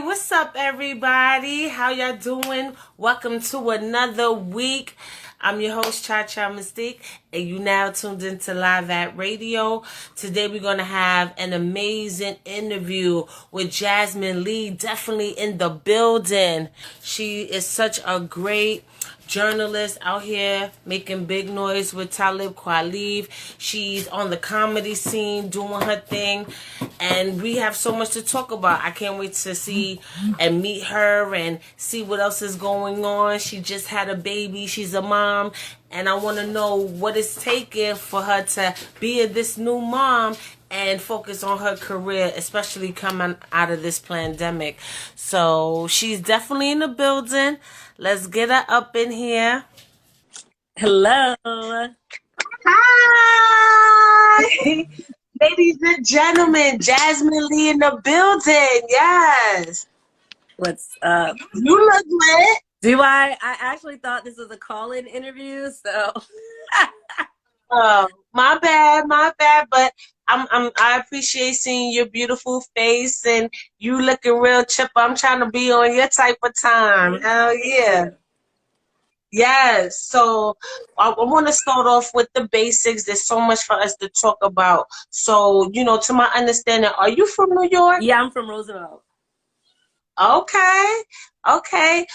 What's up, everybody? How y'all doing? Welcome to another week. I'm your host, Cha Cha Mystique, and you now tuned into Live at Radio. Today, we're going to have an amazing interview with Jasmin Leigh, definitely in the building. She is such a great journalist out here making big noise with Talib Kweli. She's on the comedy scene doing her thing, and we have so much to talk about. I can't wait to see and meet her and see what else is going on. She just had a baby. She's a mom, and I want to know what it's taking for her to be this new mom and focus on her career, especially coming out of this pandemic. So she's definitely in the building. Let's get her up in here. Hello. Hi! Ladies and gentlemen, Jasmin Leigh in the building. Yes. What's up? You look lit. Do I? I actually thought this was a call-in interview, so. Oh, my bad, but I appreciate seeing your beautiful face and you looking real chipper. I'm trying to be on your type of time. Hell yeah. Yes. So I want to start off with the basics. There's so much for us to talk about. So, to my understanding, are you from New York? Yeah, I'm from Roosevelt. Okay.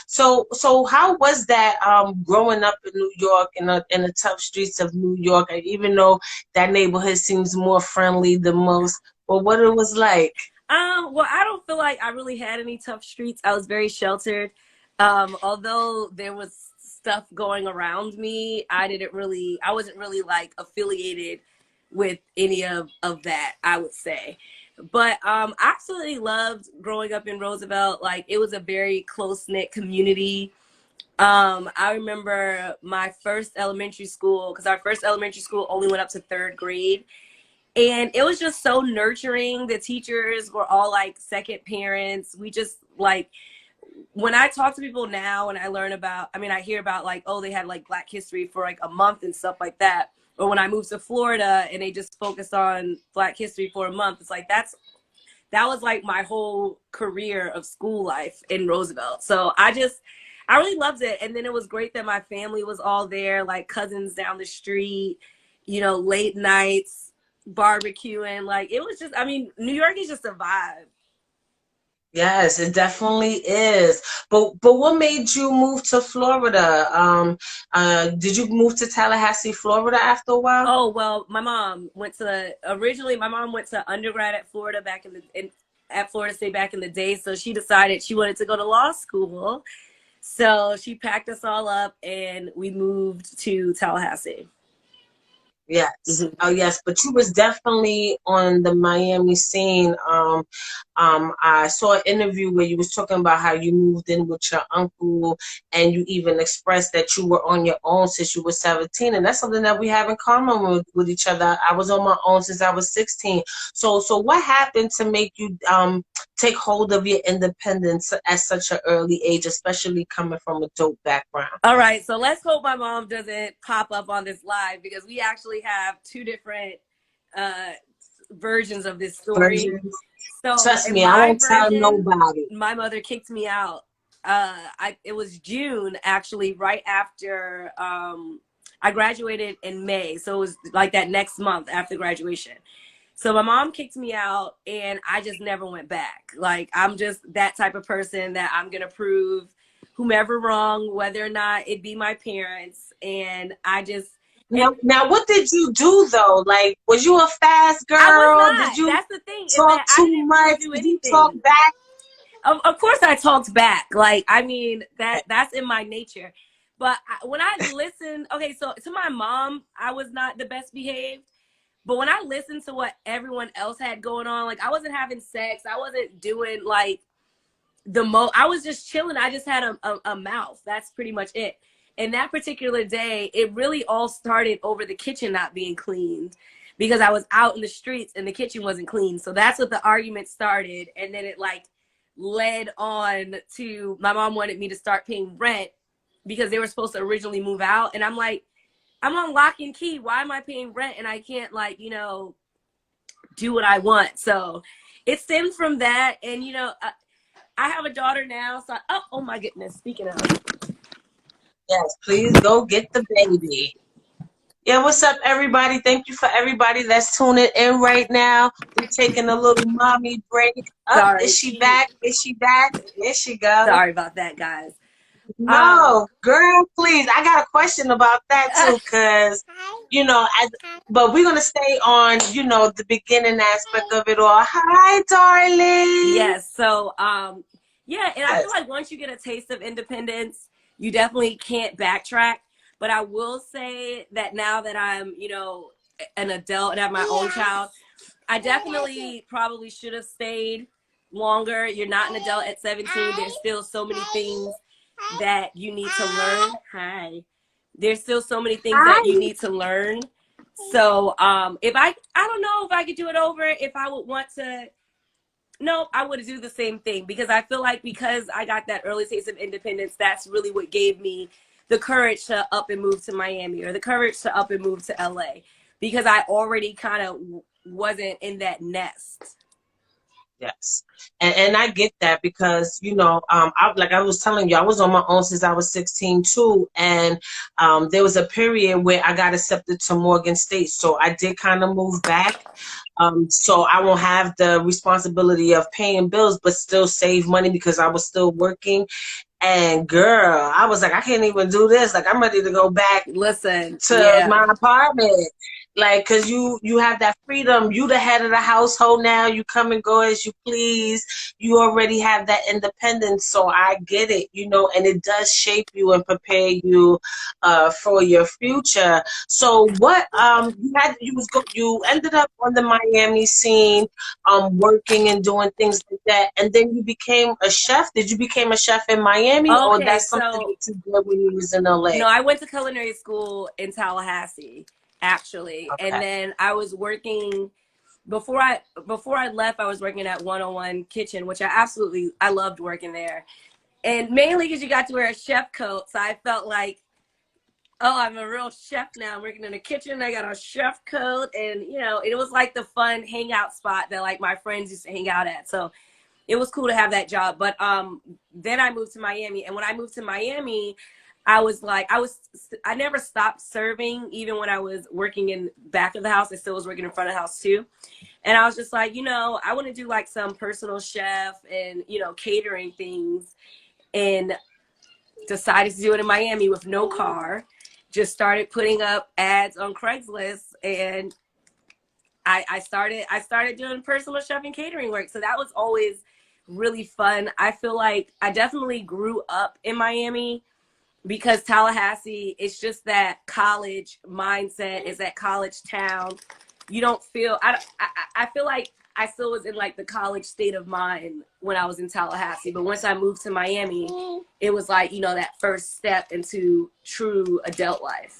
So how was that growing up in New York in the tough streets of New York? And even though that neighborhood seems more friendly than most, but what it was like? Well, I don't feel like I really had any tough streets. I was very sheltered. Although there was stuff going around me, I wasn't really like affiliated with any of that, I would say. But I absolutely loved growing up in Roosevelt. Like, it was a very close-knit community. I remember my first elementary school, because our first elementary school only went up to 3rd grade. And it was just so nurturing. The teachers were all like second parents. We just like, when I talk to people now and I hear about like, oh, they had like Black history for like a month and stuff like that. Or when I moved to Florida and they just focused on Black history for a month, it's like that was like my whole career of school life in Roosevelt. So I really loved it. And then it was great that my family was all there, like cousins down the street, late nights, barbecuing. Like, it was just, New York is just a vibe. Yes, it definitely is. But what made you move to Florida? Did you move to Tallahassee, Florida after a while? Oh, well, my mom went to undergrad at Florida at Florida State back in the day. So she decided she wanted to go to law school. So she packed us all up and we moved to Tallahassee. Yes. Mm-hmm. Oh, yes. But you was definitely on the Miami scene. I saw an interview where you was talking about how you moved in with your uncle, and you even expressed that you were on your own since you were 17, and that's something that we have in common with each other. I was on my own since I was 16. So what happened to make you take hold of your independence at such an early age, especially coming from a dope background? All right, so let's hope my mom doesn't pop up on this live, because we actually have two different versions of this story. So trust me, I won't tell nobody. My mother kicked me out. It was June, actually, right after I graduated in May. So it was like that next month after graduation. So my mom kicked me out and I just never went back. Like, I'm just that type of person that I'm going to prove whomever wrong, whether or not it be my parents. And I just... Now, what did you do though? Like, was you a fast girl? I was not. Did you That's the thing. talk too much? Did you talk back? Of course I talked back. Like, that's in my nature. But when I listened, okay, so to my mom, I was not the best behaved. But when I listened to what everyone else had going on, like, I wasn't having sex. I wasn't doing like I was just chilling. I just had a mouth. That's pretty much it. And that particular day, it really all started over the kitchen not being cleaned, because I was out in the streets and the kitchen wasn't clean. So that's what the argument started. And then it like led on to my mom wanted me to start paying rent because they were supposed to originally move out. And I'm like, I'm on lock and key. Why am I paying rent and I can't, like, do what I want? So it stemmed from that. And, I have a daughter now, so oh my goodness. Speaking of, Yes, please go get the baby. Yeah, what's up, everybody? Thank you for everybody that's tuning in right now. We're taking a little mommy break. Up, is sorry, she back? Is she back? There she go. sorry about that, guys. Um, No, girl, please. I got a question about that too, cause you know, but we're gonna stay on, the beginning aspect of it all. Hi, darling. yes. So, yeah, and I feel Yes. like once you get a taste of independence, you definitely can't backtrack. But I will say that now that I'm, an adult and have my own child, I definitely probably should have stayed longer. You're not an adult at 17. There's still so many things that you need to learn. Hi. There's still so many things that you Hi. need to learn. So, if I don't know if I could do it over, if I would want to, no, I would do the same thing because I feel like because I got that early taste of independence, that's really what gave me the courage to up and move to Miami or the courage to up and move to LA because I already kind of wasn't in that nest. Yes. And I get that because, like I was telling you, I was on my own since I was 16 too. And there was a period where I got accepted to Morgan State. So I did kind of move back. So I won't have the responsibility of paying bills, but still save money because I was still working. And girl, I was like, I can't even do this. Like, I'm ready to go back Listen, to yeah. my apartment. Like, cause you have that freedom. You the head of the household now. You come and go as you please. You already have that independence. So I get it, and it does shape you and prepare you for your future. So what you ended up on the Miami scene, working and doing things like that, and then you became a chef. Did you become a chef in Miami, or Okay, that's something so that you did when you was in LA? no, I went to culinary school in Tallahassee, actually, and Okay. then I was working before I left. I was working at 101 Kitchen, which I loved working there, and mainly because you got to wear a chef coat, so I felt like, oh, I'm a real chef now. I'm working in a kitchen. I got a chef coat, and it was like the fun hangout spot that like my friends used to hang out at. So it was cool to have that job. But then I moved to Miami, and when I moved to Miami, I was like, I never stopped serving, even when I was working in back of the house. I still was working in front of the house too. And I was just like, I want to do like some personal chef and catering things, and decided to do it in Miami with no car. Just started putting up ads on Craigslist, and I started doing personal chef and catering work. So that was always really fun. I feel like I definitely grew up in Miami because Tallahassee, it's just that college mindset, is that college town. You don't feel I feel like I still was in like the college state of mind when I was in Tallahassee. But once I moved to Miami, it was like, that first step into true adult life.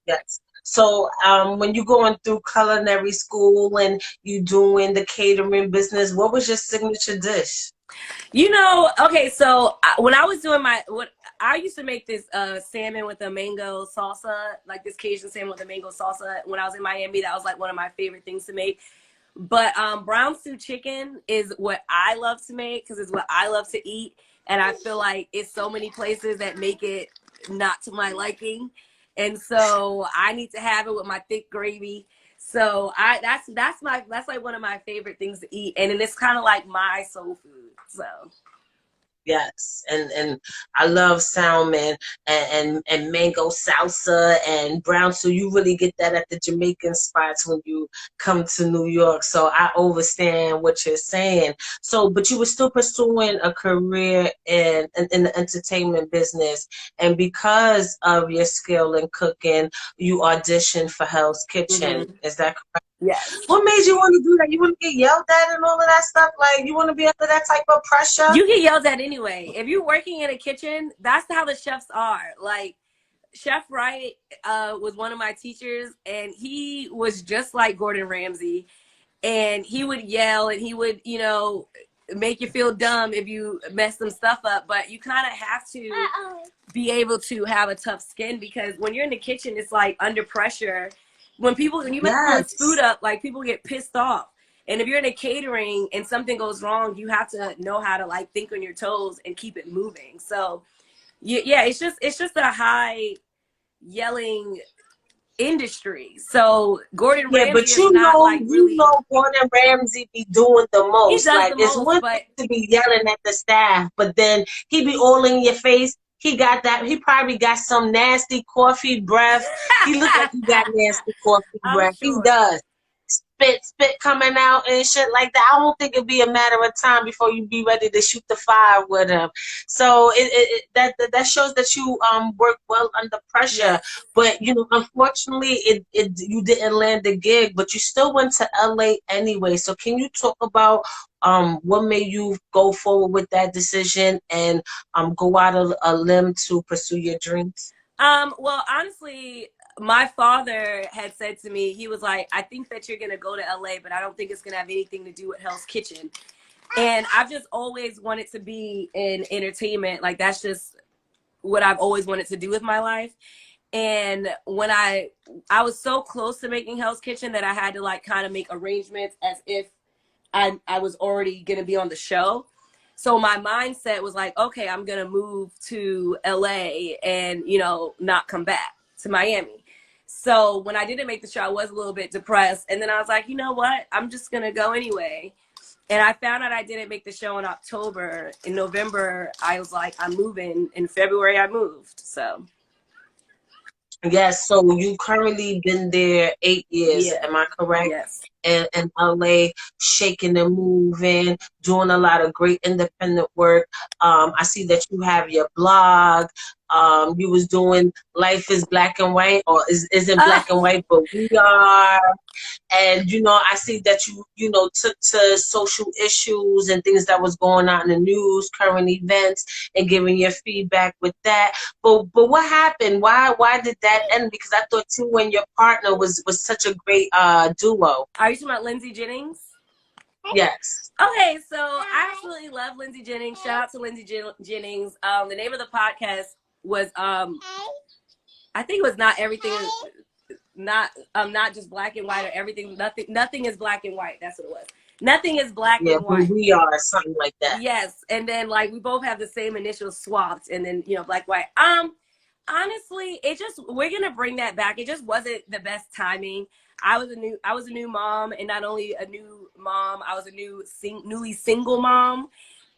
Yes. So, when you going through culinary school and you doing the catering business, what was your signature dish? Okay, so when I was doing what I used to make this salmon with a mango salsa, like this Cajun salmon with a mango salsa. When I was in Miami, that was like one of my favorite things to make. But brown stew chicken is what I love to make because it's what I love to eat, and I feel like it's so many places that make it not to my liking, and so I need to have it with my thick gravy. So that's like one of my favorite things to eat, and then it's kind of like my soul food. So Yes, and I love salmon and mango salsa and brown. So you really get that at the Jamaican spots when you come to New York. So I understand what you're saying. So, but you were still pursuing a career in the entertainment business, and because of your skill in cooking, you auditioned for Hell's Kitchen. mhm. Is that correct? Yes. What made you want to do that? You want to get yelled at and all of that stuff? Like you want to be under that type of pressure? You get yelled at anyway. If you're working in a kitchen, that's how the chefs are. Like Chef Wright was one of my teachers, and he was just like Gordon Ramsay. And he would yell, and he would, make you feel dumb if you mess some stuff up. But you kind of have to be able to have a tough skin because when you're in the kitchen, it's like under pressure. When you mess someone's food Yes. up, like people get pissed off. And if you're in a catering and something goes wrong, you have to know how to like think on your toes and keep it moving. So yeah, it's just a high yelling industry. So Gordon Yeah, Ramsay but is not like you really, know, Gordon Ramsay be doing the he most. does Like, the it's most, one but thing to be yelling at the staff, but then he be all in your face. He got that. He probably got some nasty coffee breath. He look like he got nasty coffee I'm breath. He sure. does. Spit coming out and shit like that. I don't think it'd be a matter of time before you be ready to shoot the fire with him. So that shows that you work well under pressure. Yes. But you know, unfortunately, you didn't land the gig, but you still went to LA anyway. So can you talk about what made you go forward with that decision and go out of a limb to pursue your dreams? Well, honestly, my father had said to me, he was like, I think that you're gonna go to LA, but I don't think it's gonna have anything to do with Hell's Kitchen. And I've just always wanted to be in entertainment. Like that's just what I've always wanted to do with my life. And when I was so close to making Hell's Kitchen that I had to like kind of make arrangements as if I was already gonna be on the show. So my mindset was like, okay, I'm gonna move to LA and not come back to Miami. So when I didn't make the show, I was a little bit depressed, and then I was like, you know what? I'm just gonna go anyway. And I found out I didn't make the show in October. In November, I was like, I'm moving. In February, I moved. So Yes, so you currently been there 8 years, yeah, am I correct? yes. In LA, shaking and moving, doing a lot of great independent work. I see that you have your blog. You was doing Life is Black and White, or isn't Uh, black and white, but we are. And you know, I see that you know took to social issues and things that was going on in the news, current events, and giving your feedback with that. But what happened? Why did that end? Because I thought you and your partner was such a great duo. are you talking about Lindsay Jennings? Yes. Okay, so I absolutely love Lindsay Jennings. Shout out to Lindsay Jennings. The name of the podcast was I think it was not everything not just black and white or everything. Nothing is black and white. That's what it was. Nothing is black Yeah, and but white. we are something like that. Yes, and then like we both have the same initials swapped, and then black white. Honestly, it just we're gonna bring that back. It just wasn't the best timing. I was a new mom, and not only a new mom, I was a newly single mom,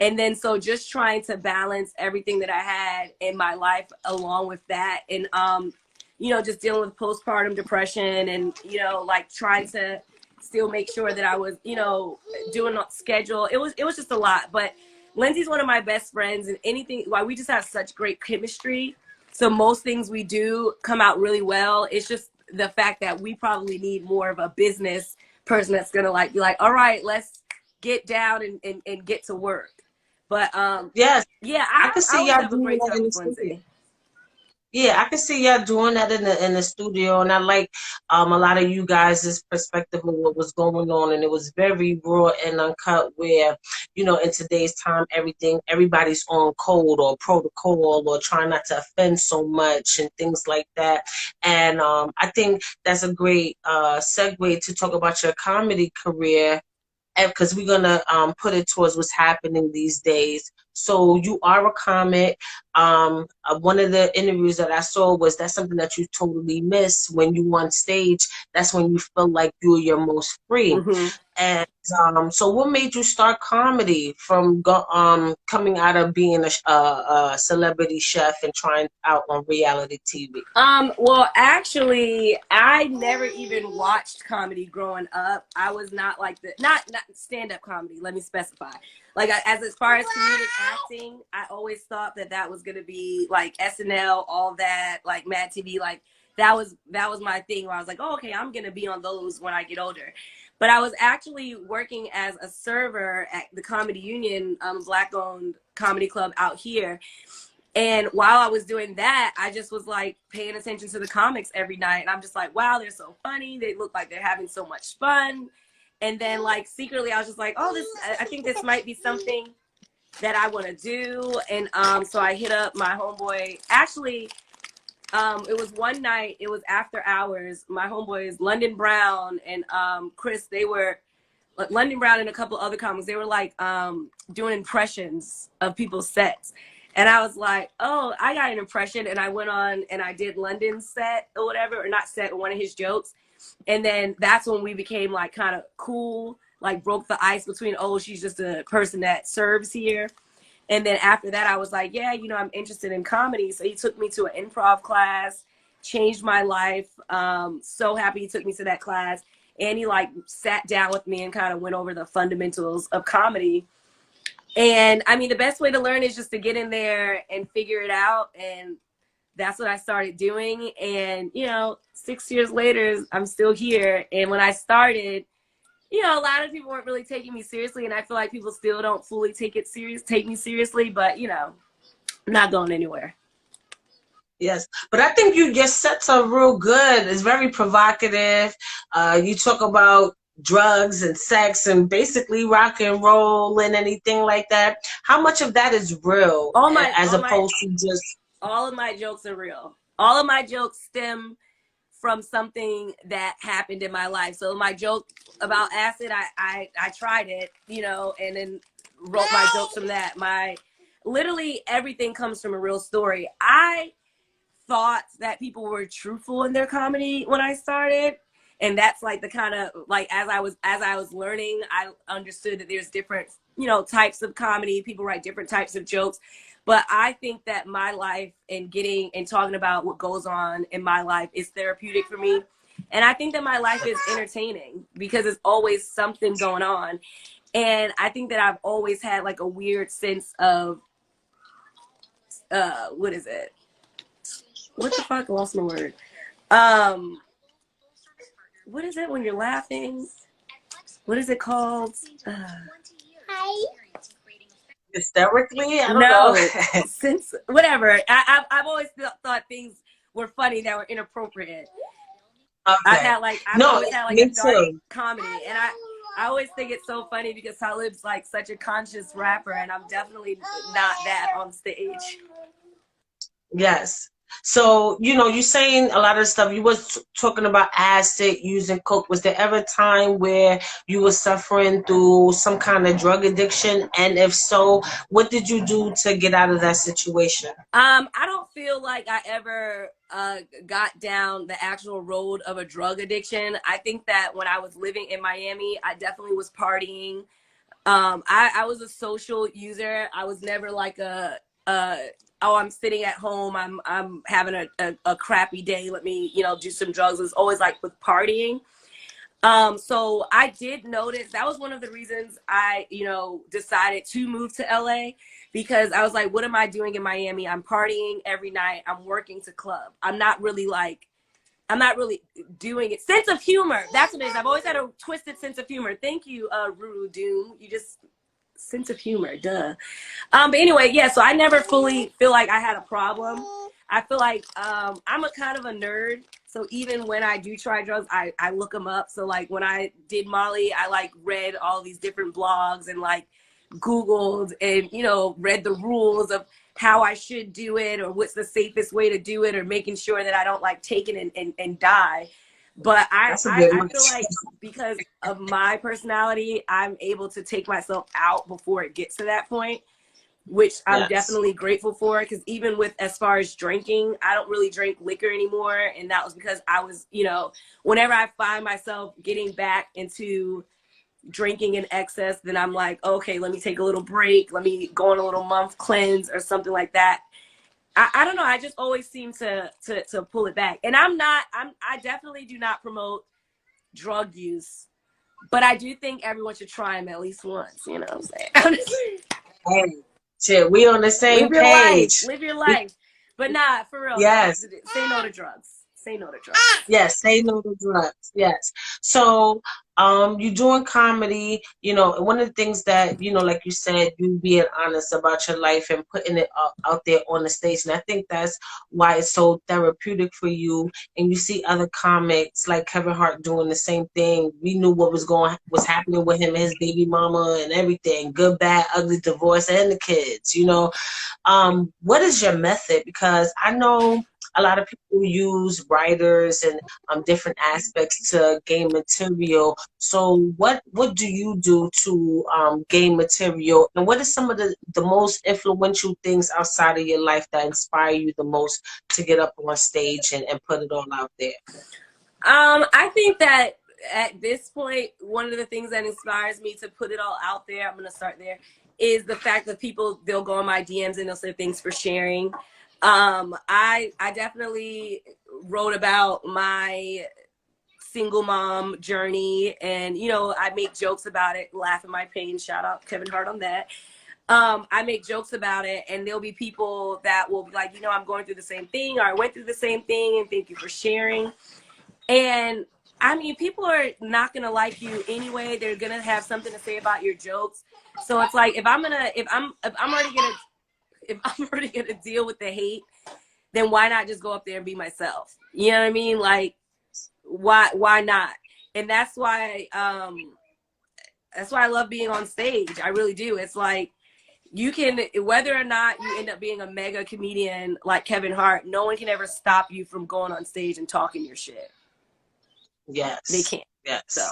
and then so just trying to balance everything that I had in my life along with that, and just dealing with postpartum depression, and like trying to still make sure that I was doing a schedule. It was just a lot, but Lindsay's one of my best friends, and anything why we just have such great chemistry. So most things we do come out really well. It's just the fact that we probably need more of a business person that's gonna like be like, all right, let's get down and get to work. But Yes, yeah, I can I see always y'all have a doing great that time in the with studio. Lindsay. Yeah, I can see y'all doing that in the studio, and I like a lot of you guys' perspective of what was going on, and it was very raw and uncut. Where you know, in today's time, everybody's on code or protocol or trying not to offend so much and things like that. And I think that's a great segue to talk about your comedy career because we're gonna put it towards what's happening these days. So you are a comic. One of the interviews that I saw was that's something that you totally miss when you on stage. That's when you feel like you're your most free. Mm-hmm. And so, what made you start comedy from coming out of being a celebrity chef and trying out on reality TV? Well, actually, I never even watched comedy growing up. I was not like the not stand-up comedy. Let me specify. Like as far as comedic acting, I always thought that was gonna be like SNL, all that, like Mad TV, like that was my thing. Where I was like, oh, okay, I'm gonna be on those when I get older. But I was actually working as a server at the Comedy Union, Black-owned comedy club out here. And while I was doing that, I just was like paying attention to the comics every night. And I'm just like, wow, they're so funny. They look like they're having so much fun. And then like secretly, I was just like, oh, I think this might be something that I want to do. And so I hit up my homeboy. Actually, it was one night, it was after hours. My homeboys, London Brown and Chris, they were London Brown and a couple other comics, they were like doing impressions of people's sets. And I was like, oh, I got an impression. And I went on and I did London's set or whatever, or not set, one of his jokes. And then that's when we became like kind of cool, like broke the ice between, oh, she's just a person that serves here. And then after that, I was like, yeah, you know, I'm interested in comedy. So he took me to an improv class, changed my life. So happy he took me to that class. And he like sat down with me and kind of went over the fundamentals of comedy. And I mean, the best way to learn is just to get in there and figure it out. And that's what I started doing. And, you know, 6 years later, I'm still here. And when I started, you know, a lot of people weren't really taking me seriously. And I feel like people still don't fully take me seriously. But, you know, I'm not going anywhere. Yes, but I think your sets are real good. It's very provocative. You talk about drugs and sex and basically rock and roll and anything like that. How much of that is real as opposed to just... All of my jokes are real. All of my jokes stem from something that happened in my life. So my joke about acid, I tried it, you know, and then wrote my jokes from that. Literally everything comes from a real story. I thought that people were truthful in their comedy when I started, and that's like the kind of like as I was learning, I understood that there's different, you know, types of comedy. People write different types of jokes, but I think that my life and talking about what goes on in my life is therapeutic for me, and I think that my life is entertaining because there's always something going on, and I think that I've always had like a weird sense of what is it? What the fuck? I lost my word. What is it when you're laughing? What is it called? Hysterically? I don't know. Since whatever. I've always thought things were funny that were inappropriate. Okay. I've always had like a dark comedy, and I always think it's so funny because Talib's like such a conscious rapper, and I'm definitely not that on stage. Yes. So, you know, you're saying a lot of stuff. You was talking about acid, using coke. Was there ever a time where you were suffering through some kind of drug addiction? And if so, what did you do to get out of that situation? I don't feel like I ever got down the actual road of a drug addiction. I think that when I was living in Miami, I definitely was partying. I was a social user. I was never like oh, I'm sitting at home, I'm having a crappy day, let me, you know, do some drugs. It was always like with partying. So I did notice that was one of the reasons I, you know, decided to move to LA, because I was like, what am I doing in Miami? I'm partying every night. I'm working to club. I'm not really doing it. Sense of humor. That's what it is. I've always had a twisted sense of humor. Thank you, Ruru Doom. You just... sense of humor, duh. But anyway, yeah, so I never fully feel like I had a problem. I feel like I'm a kind of a nerd, so even when I do try drugs, I look them up. So like when I did Molly, I like read all these different blogs and like Googled and, you know, read the rules of how I should do it or what's the safest way to do it, or making sure that I don't like take it and die. But I feel like because of my personality, I'm able to take myself out before it gets to that point, which I'm definitely grateful for. Because even with as far as drinking, I don't really drink liquor anymore. And that was because I was, you know, whenever I find myself getting back into drinking in excess, then I'm like, okay, let me take a little break. Let me go on a little month cleanse or something like that. I don't know. I just always seem to pull it back. And I definitely do not promote drug use, but I do think everyone should try them at least once. You know what I'm saying? Hey, shit, we on the same page. Live your life. But nah, for real. Yes. Say no to drugs. Say no to drugs. Yes, say no to drugs. Yes. So, you're doing comedy, you know, one of the things that, you know, like you said, you being honest about your life and putting it out there on the stage. And I think that's why it's so therapeutic for you. And you see other comics like Kevin Hart doing the same thing. We knew what was happening with him and his baby mama and everything, good, bad, ugly, divorce, and the kids, you know. What is your method? Because I know a lot of people use writers and different aspects to gain material. So what do you do to gain material, and what are some of the most influential things outside of your life that inspire you the most to get up on stage and put it all out there? I think that at this point, one of the things that inspires me to put it all out there, I'm going to start there, is the fact that people, they'll go on my DMs and they'll say thanks for sharing. I definitely wrote about my single mom journey, and I make jokes about it, laugh at my pain. Shout out Kevin Hart on that. I make jokes about it, and there'll be people that will be like, I'm going through the same thing, or I went through the same thing, and thank you for sharing. And I mean, people are not gonna like you anyway. They're gonna have something to say about your jokes. So it's like, if I'm already gonna deal with the hate, then why not just go up there and be myself? You know what I mean? Like, why not? And that's why I love being on stage. I really do. It's like, you can, whether or not you end up being a mega comedian like Kevin Hart, no one can ever stop you from going on stage and talking your shit. Yes. They can't. Yes. So.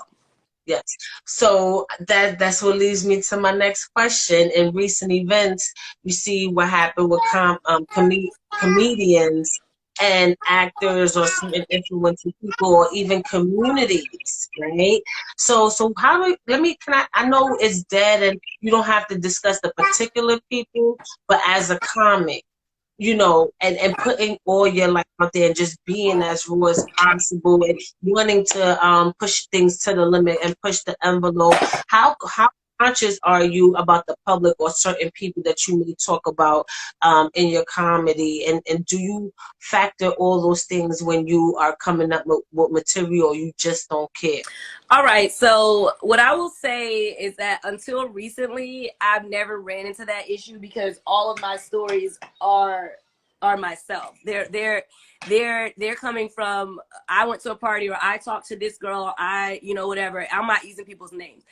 Yes. So that's what leads me to my next question. In recent events, you see what happened with comedians and actors or certain influential people or even communities, right? So how do I know it's dead and you don't have to discuss the particular people, but as a comic, and putting all your life out there and just being as raw as possible and wanting to push things to the limit and push the envelope. How conscious are you about the public or certain people that you may talk about in your comedy? And do you factor all those things when you are coming up with material, or you just don't care? All right. So what I will say is that until recently, I've never ran into that issue because all of my stories are myself. They're coming from, I went to a party, or I talked to this girl, whatever. I'm not using people's names.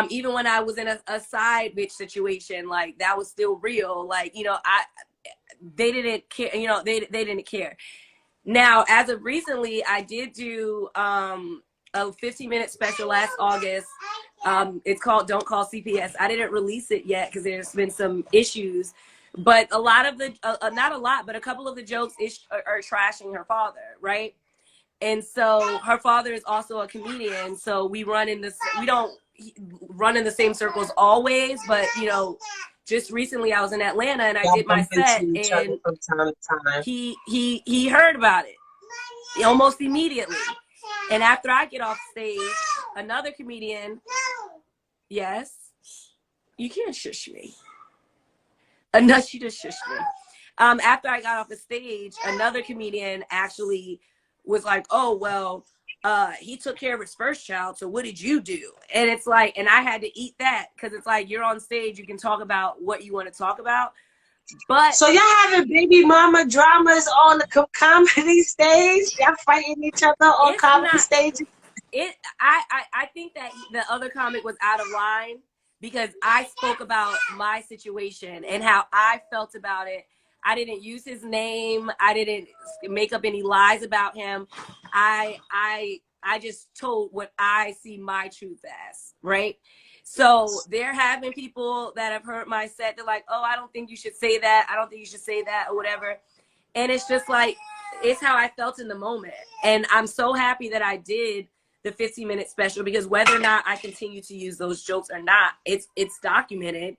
Even when I was in a side bitch situation, like, that was still real. Like, they didn't care. They didn't care. Now, as of recently, I did do a 15-minute special last August. It's called Don't Call CPS. I didn't release it yet because there's been some issues. But a lot of the, not a lot, but a couple of the jokes are trashing her father, right? And so her father is also a comedian. So we don't run in the same circles always, but just recently I was in Atlanta and I did my set, and from time to time. He heard about it almost immediately. And after I get off stage, another comedian, yes, you can't shush me. No, she just shushed me. After I got off the stage, another comedian actually was like, oh, well, he took care of his first child, so what did you do? And it's like, and I had to eat that, because it's like, you're on stage, you can talk about what you want to talk about. But so y'all having baby mama dramas on the comedy stage? Y'all fighting each other on comedy stages? I think that the other comic was out of line, because I spoke about my situation and how I felt about it. I didn't use his name. I didn't make up any lies about him. I just told what I see my truth as, right? So there have been people that have heard my set. They're like, oh, I don't think you should say that. I don't think you should say that, or whatever. And it's just like, it's how I felt in the moment. And I'm so happy that I did the 15-minute special, because whether or not I continue to use those jokes or not, it's documented,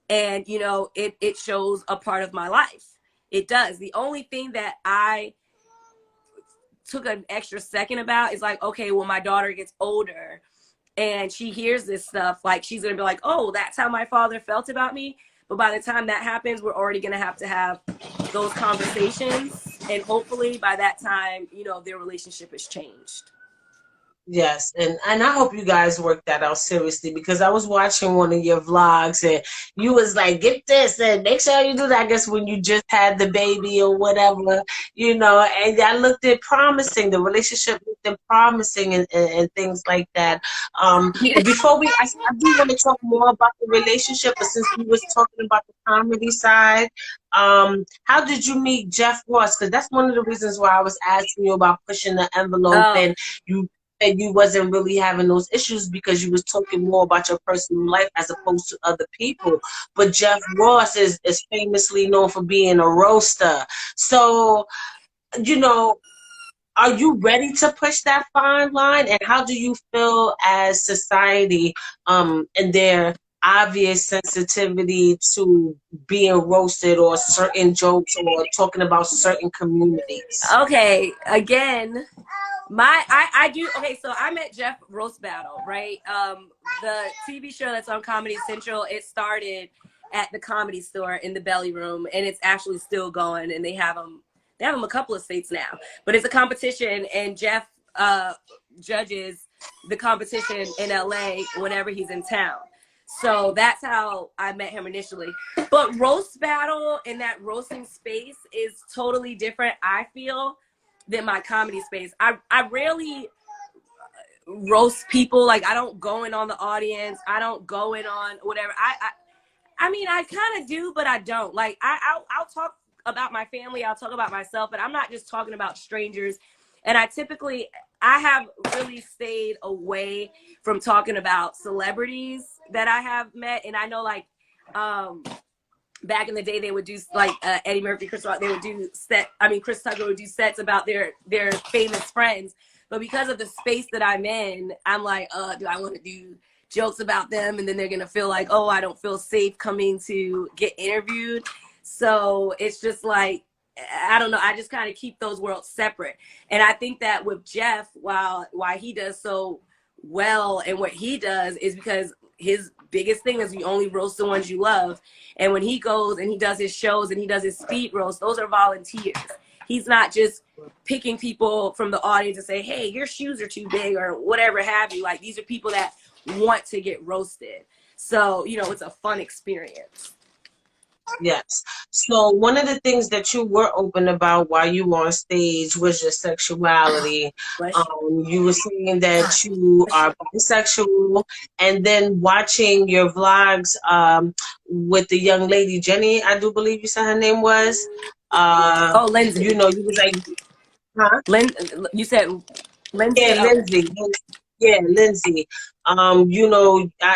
and it shows a part of my life. It does. The only thing that I took an extra second about is like, okay, when my daughter gets older and she hears this stuff, like, she's gonna be like, oh, that's how my father felt about me. But by the time that happens, we're already gonna have those conversations, and hopefully by that time, their relationship has changed. Yes, and I hope you guys work that out seriously because I was watching one of your vlogs and you was like, get this and make sure you do that. I guess when you just had the baby or whatever, and I looked at promising, the relationship looked at promising and things like that. But before I do want to talk more about the relationship, but since we was talking about the comedy side, how did you meet Jeff Ross? Because that's one of the reasons why I was asking you about pushing the envelope Oh, and you wasn't really having those issues because you was talking more about your personal life as opposed to other people. But Jeff Ross is famously known for being a roaster. So, you know, are you ready to push that fine line? And how do you feel as society and their obvious sensitivity to being roasted or certain jokes or talking about certain communities? okay. Again, I do okay. So I met Jeff Roast Battle, right? The TV show that's on Comedy Central. It started at the Comedy Store in the Belly Room, and it's actually still going. And they have them. They have them a couple of states now, but it's a competition, and Jeff judges the competition in LA whenever he's in town. So that's how I met him initially. But roast battle in that roasting space is totally different, I feel, than my comedy space. I rarely roast people. Like, I don't go in on the audience. I don't go in on whatever. I mean, I kind of do, but I don't. Like, I'll talk about my family. I'll talk about myself, but I'm not just talking about strangers. And I have really stayed away from talking about celebrities that I have met. And I know, like, back in the day, they would do like Eddie Murphy, Chris Rock. They would do Chris Tucker would do sets about their famous friends. But because of the space that I'm in, I'm like, do I want to do jokes about them? And then they're gonna feel like, oh, I don't feel safe coming to get interviewed. So it's just like, I don't know. I just kind of keep those worlds separate. And I think that with Jeff, why he does so well and what he does is because his biggest thing is you only roast the ones you love. And when he goes and he does his shows and he does his speed roast, those are volunteers. He's not just picking people from the audience and say, hey, your shoes are too big or whatever have you. Like, these are people that want to get roasted. So, it's a fun experience. Yes. So one of the things that you were open about while you were on stage was your sexuality. You were saying that you are bisexual, and then watching your vlogs with the young lady Jenny, I do believe you said her name was. Lindsay. You was like, huh? You said Lindsay? Yeah, Lindsay. Yeah, Lindsay.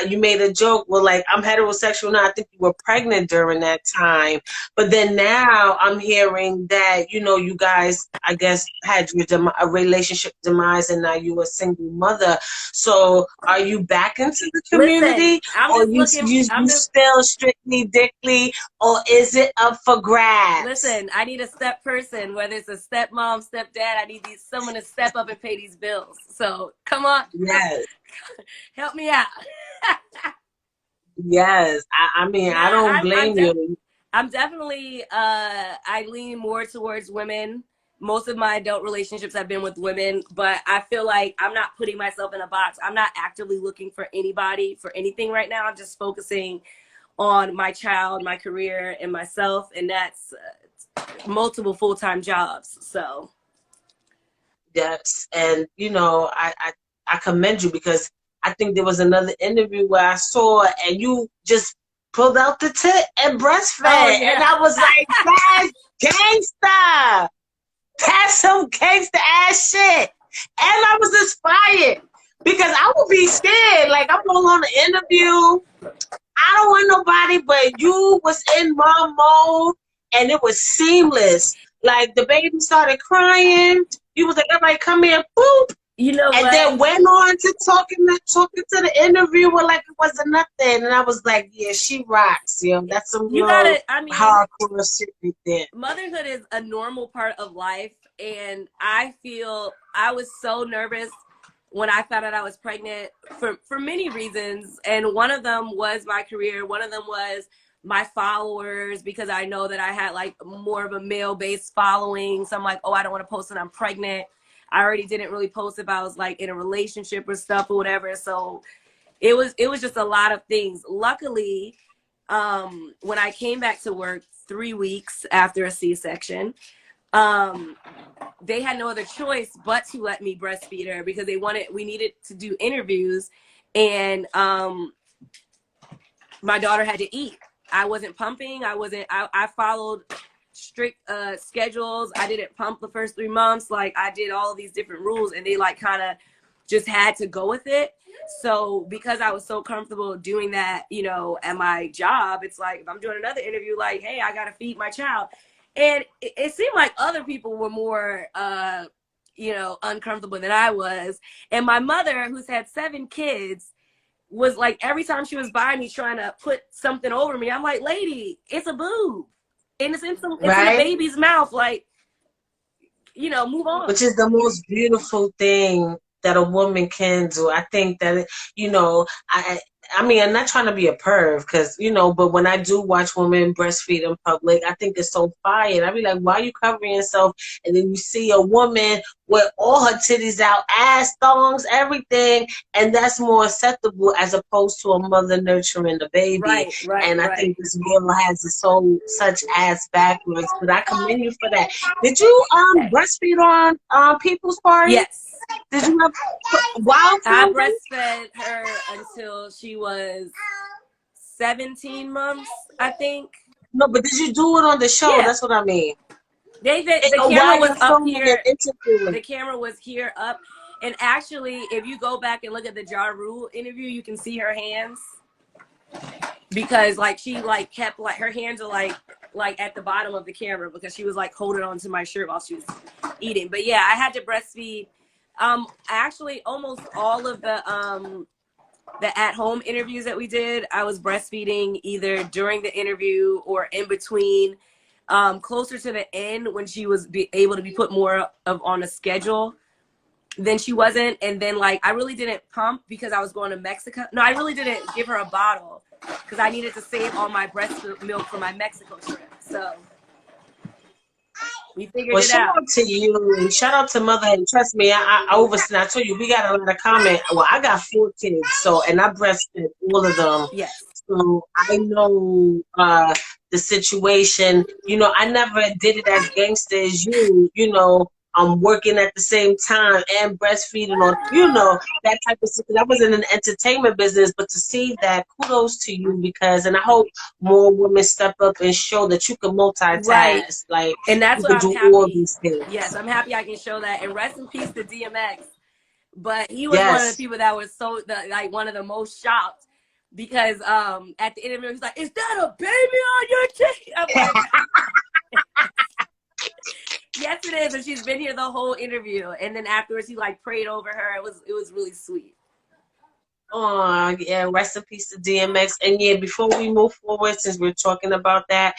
You made a joke. Well, like, I'm heterosexual now. I think you were pregnant during that time. But then now I'm hearing that, you guys, I guess, had a relationship demise and now you a single mother. So are you back into the community? Listen, you still strictly dickly, or is it up for grabs? Listen, I need a step person, whether it's a stepmom, stepdad. I need someone to step up and pay these bills. So come on. Yes. Help me out. Yes. I mean, I don't blame you. I'm definitely, I lean more towards women. Most of my adult relationships have been with women, but I feel like I'm not putting myself in a box. I'm not actively looking for anybody for anything right now. I'm just focusing on my child, my career, and myself, and that's multiple full-time jobs. So yes, and I commend you because I think there was another interview where I saw and you just pulled out the tit and breastfed, and I was like, that's gangsta. That's some gangsta ass shit. And I was inspired because I would be scared. Like, I'm going on an interview. I don't want nobody, but you was in mom mode and it was seamless. Like, the baby started crying. You was like, everybody come here, boop. Then went on to talking to the interviewer like it wasn't nothing. And I was like, yeah, she rocks. That's some hardcore shit right there. Motherhood is a normal part of life. And I feel I was so nervous when I found out I was pregnant for many reasons. And one of them was my career. One of them was my followers, because I know that I had like more of a male-based following. So I'm like, oh, I don't want to post that I'm pregnant. I already didn't really post if I was like in a relationship or stuff or whatever. So it was just a lot of things. Luckily, when I came back to work 3 weeks after a C-section, they had no other choice but to let me breastfeed her because we needed to do interviews, and my daughter had to eat. I wasn't pumping. I followed strict schedules. I didn't pump the first 3 months. Like, I did all of these different rules, and they like kind of just had to go with it. So because I was so comfortable doing that, you know, at my job, it's like if I'm doing another interview, like, hey, I got to feed my child. And it seemed like other people were more, you know, uncomfortable than I was. And my mother, who's had 7 kids, was like, every time she was by me trying to put something over me, I'm like, lady, it's a boob. And it's in a baby's mouth. Like, you know, move on. Which is the most beautiful thing that a woman can do. I think that, you know, I mean, I'm not trying to be a perv because, you know, but when I do watch women breastfeed in public, I think it's so fire. I be like, why are you covering yourself? And then you see a woman with all her titties out, ass, thongs, everything, and that's more acceptable as opposed to a mother nurturing the baby. Right. And I think this world has such ass backwards, but I commend you for that. Did you breastfeed on People's Party? Yes. Did you have wild I breastfed her until she was 17 months, I think. No, but did you do it on the show? Yeah. That's what I mean. The camera was up here. The camera was here up. And actually, if you go back and look at the Ja Rule interview, you can see her hands. Because like she like kept like her hands are like at the bottom of the camera because she was like holding on to my shirt while she was eating. But yeah, I had to breastfeed. Actually, almost all of the at-home interviews that we did, I was breastfeeding either during the interview or in between. Closer to the end when she was able to be put more of on a schedule, then she wasn't. And then like I really didn't pump because I was going to Mexico. No, I really didn't give her a bottle because I needed to save all my breast milk for my Mexico trip. So we figured it out. Shout out to you and shout out to motherhood. Trust me, I overstand. I told you we got a lot of comment. Well, I got 4 kids, so and I breastfed all of them. Yes. So I know the situation. You know, I never did it as gangster as you. You know, I'm working at the same time and breastfeeding on, you know, that type of stuff. I was in an entertainment business, but to see that, kudos to you because, and I hope more women step up and show that you can multitask. Right. Like, and that's you what can I'm do happy. all these things. Yes, I'm happy I can show that. And rest in peace to DMX. But he was one of the people that was like one of the most shocked because at the interview he's like, "Is that a baby on your titty?" I'm like, yes, it is, and she's been here the whole interview. And then afterwards, he like prayed over her. It was really sweet. Oh yeah, rest in peace to DMX. And yeah, before we move forward, since we're talking about that,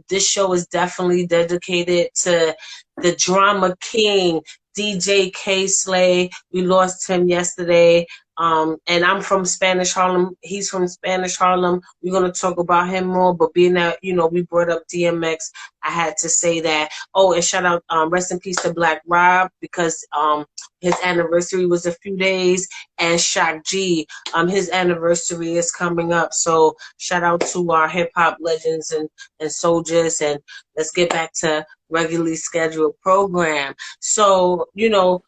this show is definitely dedicated to the drama king, DJ K Slay. We lost him yesterday. And I'm from Spanish Harlem. He's from Spanish Harlem. We're going to talk about him more, but being that, you know, we brought up DMX, I had to say that. Oh, and shout out, rest in peace to Black Rob, because his anniversary was a few days, and Shock G, his anniversary is coming up. So shout out to our hip hop legends and soldiers, and let's get back to regularly scheduled program. So, you know,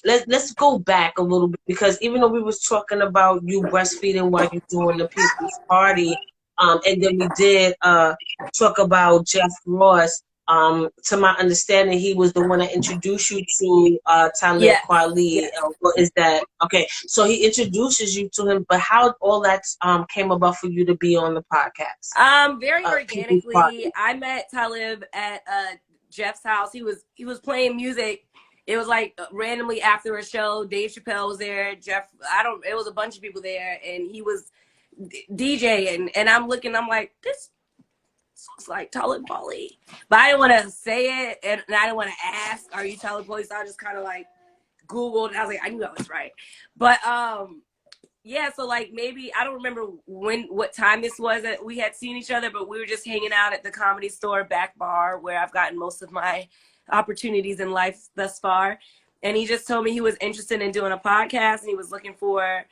let's go back a little bit, because even though we was talking about you breastfeeding while you're doing the People's Party, and then we did talk about Jeff Ross. To my understanding, he was the one that introduced you to Talib Kweli. Yes. What is that? Okay, so he introduces you to him, but how all that came about for you to be on the podcast? Very organically. I met Talib at Jeff's house. He was playing music. It was like randomly after a show. Dave Chappelle was there. Jeff, it was a bunch of people there, and he was DJing. And I'm looking, I'm like, this looks like Talib Kweli. But I didn't want to say it, and I didn't want to ask, are you Talib Kweli? So I just kind of like Googled, and I was like, I knew I was right. But yeah, so like maybe, I don't remember what time this was that we had seen each other, but we were just hanging out at the Comedy Store back bar where I've gotten most of my opportunities in life thus far. And he just told me he was interested in doing a podcast and he was looking for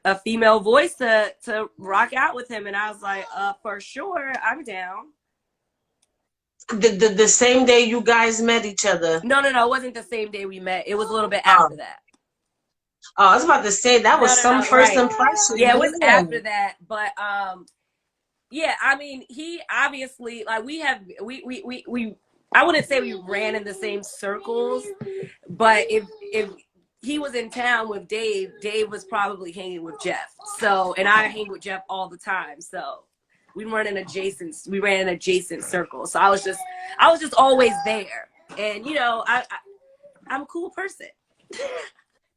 a female voice to rock out with him. And I was like, for sure, I'm down. The same day you guys met each other? No, it wasn't the same day we met. It was a little bit Oh, after that. oh, I was about to say that was some first Right. impression. Yeah, it was after that. But yeah, I mean, he obviously, like, we I wouldn't say we ran in the same circles, but if he was in town with Dave was probably hanging with Jeff. So, and I hang with Jeff all the time. So we ran in adjacent circles. So I was just always there. And you know, I'm a cool person.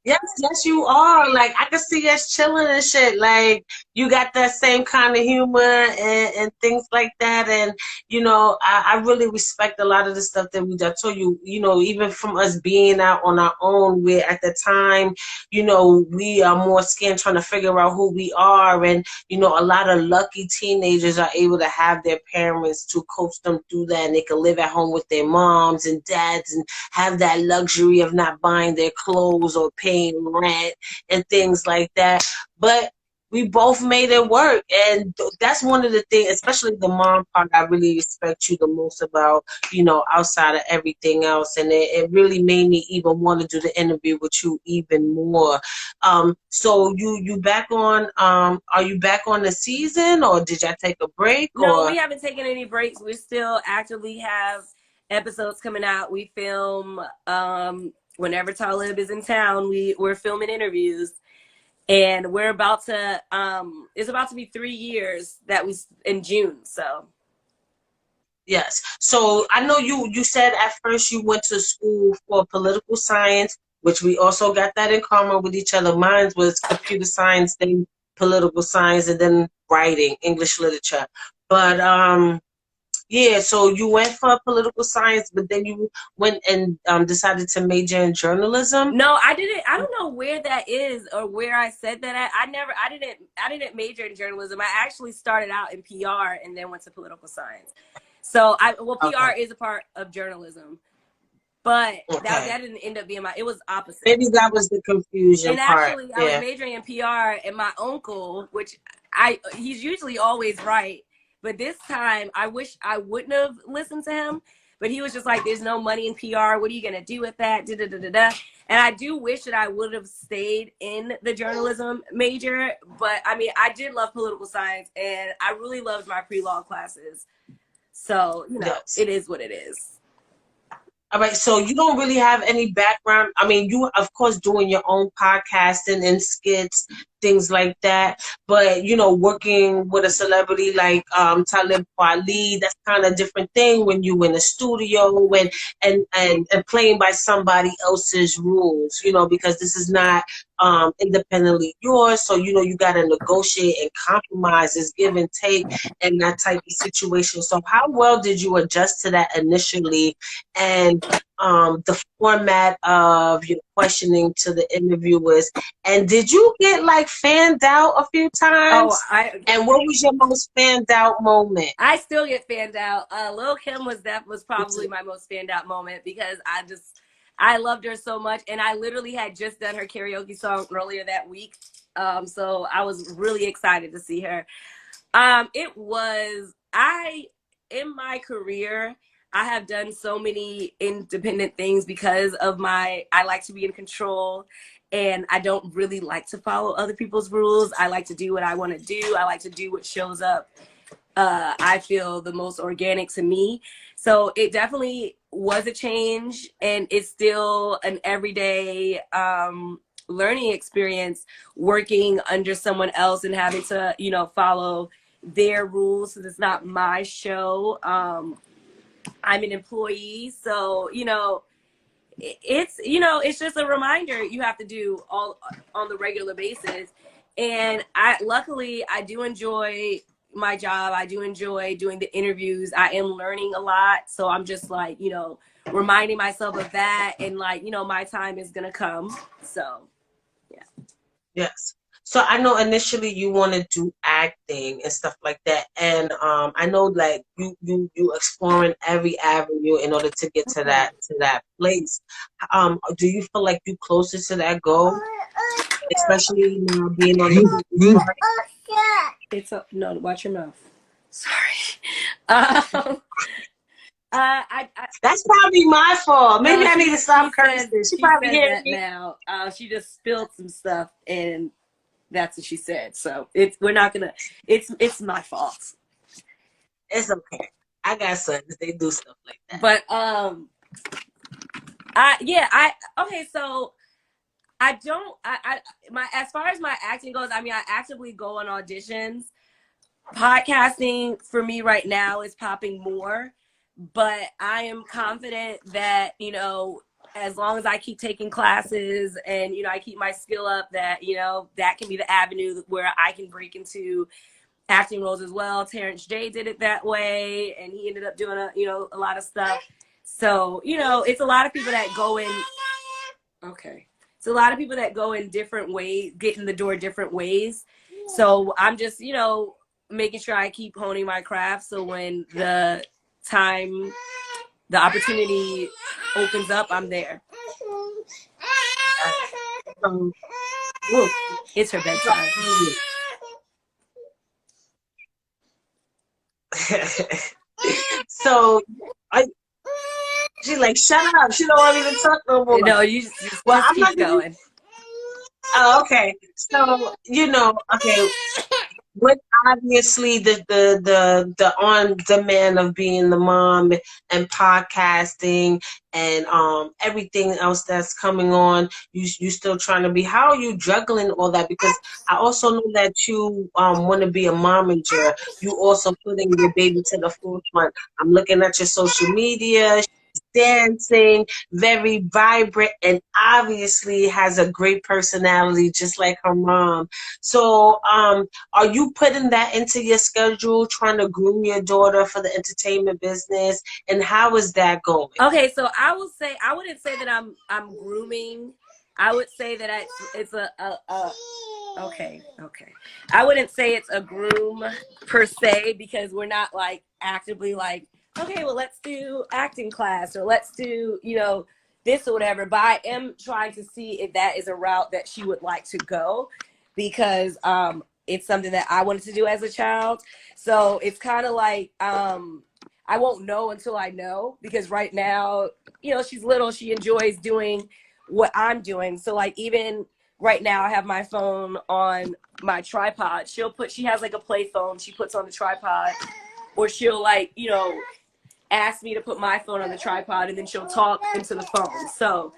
Yes, yes, you are. Like, I can see us chilling and shit. Like, you got that same kind of humor and things like that. And, you know, I really respect a lot of the stuff that we do. I told you, you know, even from us being out on our own, where at the time, you know, we are more scared trying to figure out who we are. And, you know, a lot of lucky teenagers are able to have their parents to coach them through that. And they can live at home with their moms and dads and have that luxury of not buying their clothes or paying rent and things like that. But we both made it work, and that's one of the things, especially the mom part, I really respect you the most about, you know, outside of everything else. And it really made me even want to do the interview with you even more. So you back on, are you back on the season, or did y'all take a break? No, Or we haven't taken any breaks. We still actively have episodes coming out. We film whenever Talib is in town. We're filming interviews, and we're about to it's about to be 3 years that we in June. So yes. So I know you said at first you went to school for political science, which we also got that in common with each other. Mine was computer science, then political science, and then writing, English literature. But yeah, so you went for political science, but then you went and decided to major in journalism. no, I didn't. I don't know where that is or where I said that at. I didn't major in journalism. I actually started out in PR and then went to political science. So Okay. PR is a part of journalism, but Okay. that didn't end up being it was opposite. Maybe that was the confusion And part. actually, I was Yeah. majoring in PR, and my uncle, which he's usually always right, but this time I wish I wouldn't have listened to him. But he was just like, "There's no money in PR. What are you gonna do with that?" Da, da, da, da, da. And I do wish that I would have stayed in the journalism major. But I mean, I did love political science, and I really loved my pre-law classes. So you know, Yes. it is what it is. All right, so you don't really have any background. I mean, you of course doing your own podcasting and skits, things like that. But you know, working with a celebrity like Talib Kweli, that's kind of different thing when you in a studio and playing by somebody else's rules. You know, because this is not independently yours. So you know, you got to negotiate and compromises, give and take, and that type of situation. So how well did you adjust to that initially? And the format of your questioning to the interviewers. And did you get like fanned out a few Oh, times? And what was your most fanned out moment? I still get fanned out. Lil Kim was probably my most standout moment because I loved her so much, and I literally had just done her karaoke song earlier that week. So I was really excited to see her. It was in my career, I have done so many independent things because of I like to be in control, and I don't really like to follow other people's rules. I like to do what I want to do. I like to do what shows up I feel the most organic to me. So it definitely was a change, and it's still an everyday learning experience working under someone else and having to, you know, follow their rules. So it's not my show. I'm an employee. So, you know, it's just a reminder you have to do all on the regular basis. And luckily I do enjoy my job. I do enjoy doing the interviews. I am learning a lot, so I'm just like, you know, reminding myself of that, and like, you know, my time is gonna come. So yeah. Yes. So I know initially you want to do acting and stuff like that, and I know like you exploring every avenue in order to get to that place. Do you feel like you closer to that goal, especially now being on the TV side? It's a no. Watch your mouth. Sorry. Um, I That's probably my fault. Maybe no. I need to stop cursing. She She probably said hears that me. now. She just spilled some stuff, and that's what she said. So it's we're not gonna. It's my fault. It's okay. I got sons. They do stuff like that. But I okay. So I don't. My as far as my acting goes, I mean, I actively go on auditions. Podcasting for me right now is popping more, but I am confident that, you know, as long as I keep taking classes and, you know, I keep my skill up, that, you know, that can be the avenue where I can break into acting roles as well. Terrence J did it that way, and he ended up doing a lot of stuff. So, you know, it's a lot of people that go in. Okay. It's a lot of people that go in different ways, get in the door different ways. So I'm just, you know, making sure I keep honing my craft. So when the opportunity opens up, I'm there. Um, whoop. It's her bedtime. So I she's like, shut up. She don't want me to talk no more. No, you just Well, I'm keep not gonna. going. Oh, okay. So okay. With obviously the on demand of being the mom and podcasting and everything else that's coming on, you still trying to be. How are you juggling all that? Because I also know that you want to be a momager. You also putting your baby to the forefront. I'm looking at your social media. She's dancing, very vibrant, and obviously has a great personality, just like her mom. So are you putting that into your schedule, trying to groom your daughter for the entertainment business? And how is that going? Okay, so I wouldn't say that I'm grooming. I would say that it's a okay. I wouldn't say it's a groom per se, because we're not like actively like, okay, well, let's do acting class, or let's do, you know, this or whatever. But I am trying to see if that is a route that she would like to go, because it's something that I wanted to do as a child. So it's kind of like I won't know until I know, because right now, you know, she's little, she enjoys doing what I'm doing. So like even right now I have my phone on my tripod. She has like a play phone she puts on the tripod, or she'll like, you know, ask me to put my phone on the tripod, and then she'll talk into the phone. So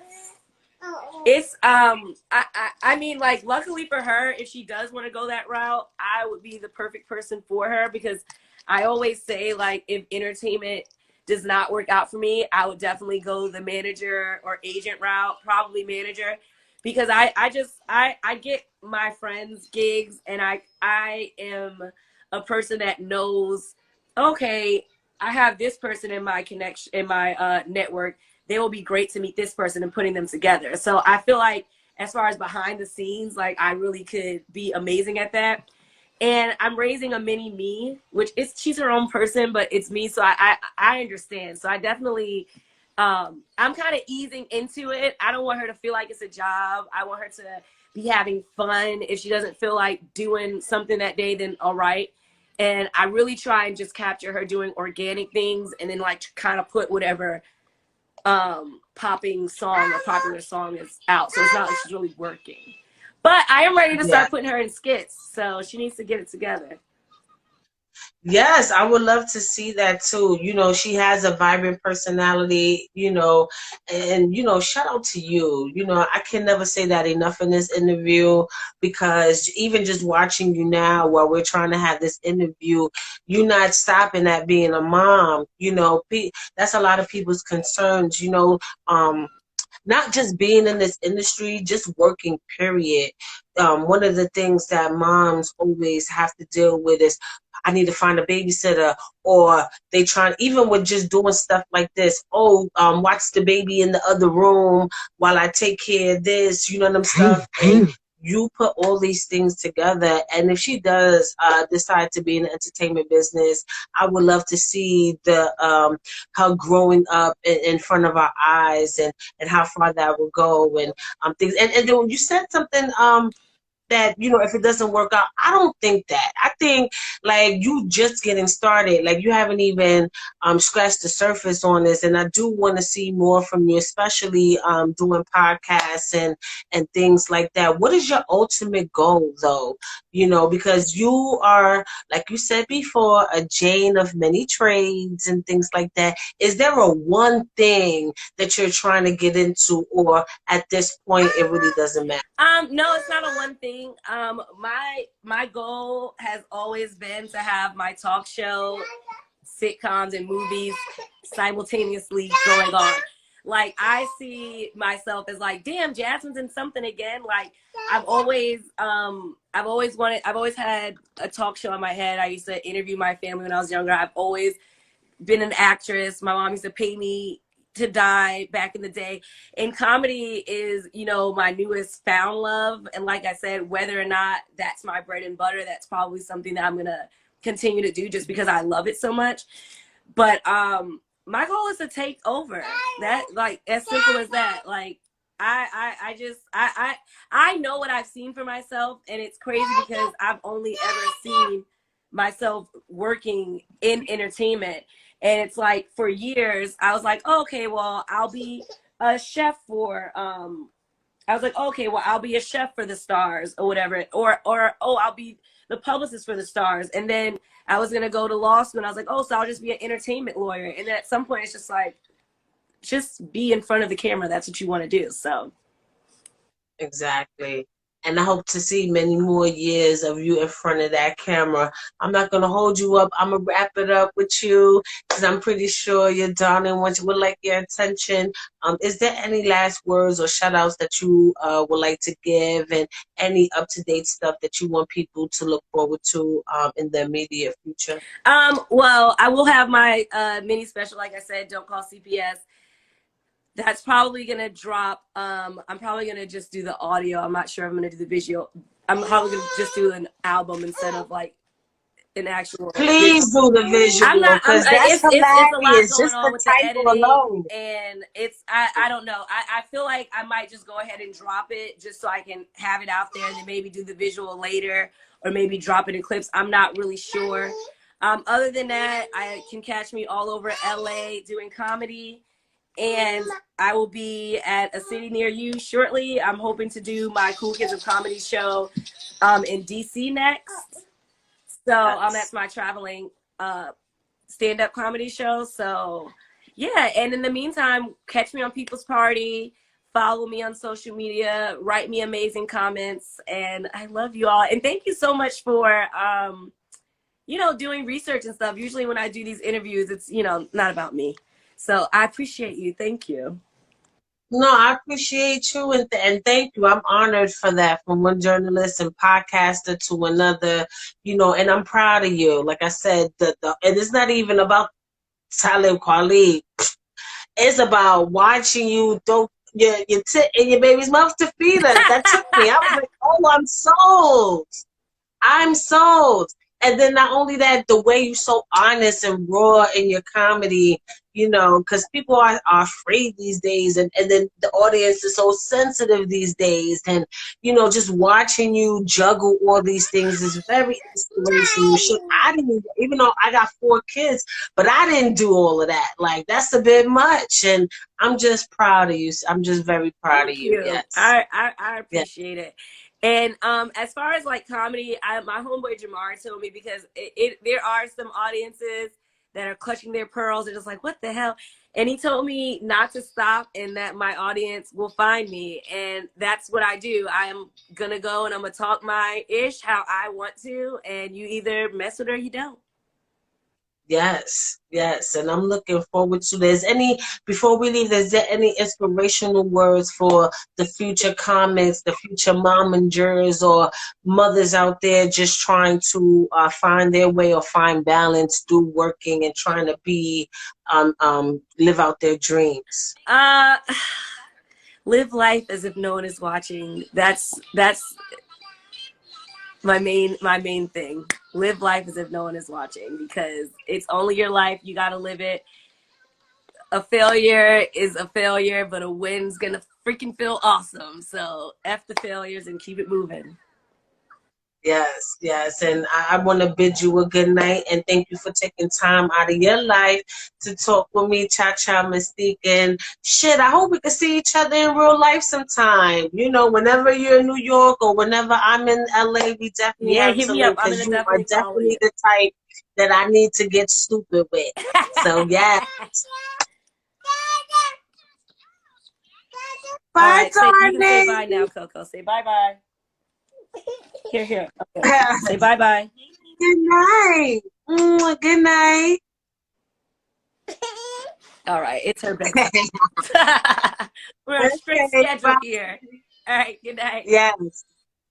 it's I mean, like, luckily for her, if she does want to go that route, I would be the perfect person for her, because I always say, like, if entertainment does not work out for me, I would definitely go the manager or agent route, probably manager, because I get my friends gigs, and I am a person that knows, okay, I have this person in my connection, in my network. They will be great to meet this person, and putting them together. So I feel like as far as behind the scenes, like, I really could be amazing at that. And I'm raising a mini me, which is, she's her own person, but it's me. So I understand. So I definitely, I'm kind of easing into it. I don't want her to feel like it's a job. I want her to be having fun. If she doesn't feel like doing something that day, then all right. And I really try and just capture her doing organic things, and then like kind of put whatever popping song or popular song is out. So it's not like she's really working. But I am ready to start putting her in skits. So she needs to get it together. Yes, I would love to see that too. You know, she has a vibrant personality, and shout out to you. I can never say that enough in this interview, because even just watching you now while we're trying to have this interview, you're not stopping at being a mom. That's a lot of people's concerns, not just being in this industry, just working, period. One of the things that moms always have to deal with is, I need to find a babysitter, or they try, even with just doing stuff like this, watch the baby in the other room while I take care of this, stuff. And you put all these things together. And if she does decide to be in the entertainment business, I would love to see the her growing up in front of our eyes, and how far that will go, and things. And then when you said something that, if it doesn't work out, I don't think that. I think like you just getting started, like you haven't even scratched the surface on this. And I do want to see more from you, especially doing podcasts and things like that. What is your ultimate goal though? Because you are, like you said before, a Jane of many trades and things like that. Is there a one thing that you're trying to get into, or at this point it really doesn't matter? No, it's not a one thing. My goal has always been to have my talk show, sitcoms, and movies simultaneously going on. Like, I see myself as like, damn, Jasmine's in something again. Like, I've always had a talk show in my head. I used to interview my family when I was younger. I've always been an actress. My mom used to pay me to die back in the day. And comedy is, my newest found love. And like I said, whether or not that's my bread and butter, that's probably something that I'm going to continue to do just because I love it so much. But my goal is to take over. That, like, as simple as that. Like, I know what I've seen for myself, and it's crazy because I've only ever seen myself working in entertainment. And it's like, for years I was like, oh, okay, well, I'll be a chef for I'll be a chef for the Stars or whatever, or oh, I'll be the publicist for the Stars. And then I was gonna go to law school, and I was like, oh, so I'll just be an entertainment lawyer. And then at some point it's just like, just be in front of the camera. That's what you want to do. So exactly. And I hope to see many more years of you in front of that camera. I'm not going to hold you up. I'm going to wrap it up with you because I'm pretty sure your darling would like your attention. Is there any last words or shout outs that you would like to give, and any up-to-date stuff that you want people to look forward to in the immediate future? Well, I will have my mini special, like I said, Don't Call CPS. That's probably going to drop. I'm probably going to just do the audio. I'm not sure I'm going to do the visual. I'm probably going to just do an album instead of like an actual. Please do the visual. I'm not, because that's it's a lot going just on the with the title editing. alone. And I don't know. I feel like I might just go ahead and drop it just so I can have it out there, and then maybe do the visual later, or maybe drop it in clips. I'm not really sure. Other than that, I can catch me all over LA doing comedy. And I will be at a city near you shortly. I'm hoping to do my Cool Kids of Comedy show in DC next. So that's my traveling stand-up comedy show. So yeah, and in the meantime, catch me on People's Party. Follow me on social media. Write me amazing comments. And I love you all. And thank you so much for doing research and stuff. Usually when I do these interviews, it's not about me. So I appreciate you. Thank you. No, I appreciate you, and thank you. I'm honored for that, from one journalist and podcaster to another, and I'm proud of you. Like I said, and it's not even about Talib Kweli. It's about watching you throw your tit in your baby's mouth to feed us. That took me. I was like, oh, I'm sold. I'm sold. And then not only that, the way you're so honest and raw in your comedy, because people are afraid these days, and then the audience is so sensitive these days. And, just watching you juggle all these things is very inspirational. I didn't, even though I got 4 kids, but I didn't do all of that. Like, that's a bit much. And I'm just proud of you. I'm just very proud of you. Yes. I appreciate it. And as far as like comedy, my homeboy Jamar told me, because there are some audiences that are clutching their pearls and just like, what the hell? And he told me not to stop, and that my audience will find me. And that's what I do. I am going to go and I'm going to talk my ish how I want to. And you either mess with it or you don't. Yes, yes. And I'm looking forward to before we leave, is there any inspirational words for the future comics, the future momagers, or mothers out there just trying to find their way or find balance through working and trying to live out their dreams? Live life as if no one is watching. That's my main thing. Live life as if no one is watching, because it's only your life. You got to live it. A failure is a failure, but a win's gonna freaking feel awesome. So F the failures and keep it moving. Yes, yes. And I want to bid you a good night and thank you for taking time out of your life to talk with me, Cha Cha Mystique. And shit, I hope we can see each other in real life sometime. You know, whenever you're in New York or whenever I'm in LA, we definitely Yeah, have hit to me up. link I'm because gonna you are definitely follow you. definitely the type that I need to get stupid with. So, yeah. All Bye, right, say, you can say darling. bye now, Coco. Say bye bye. Here. Okay. Say bye bye. Good night. Good night. All right, it's her bedtime. We're on a strict Okay, schedule bye. here. All right, good night. Yes.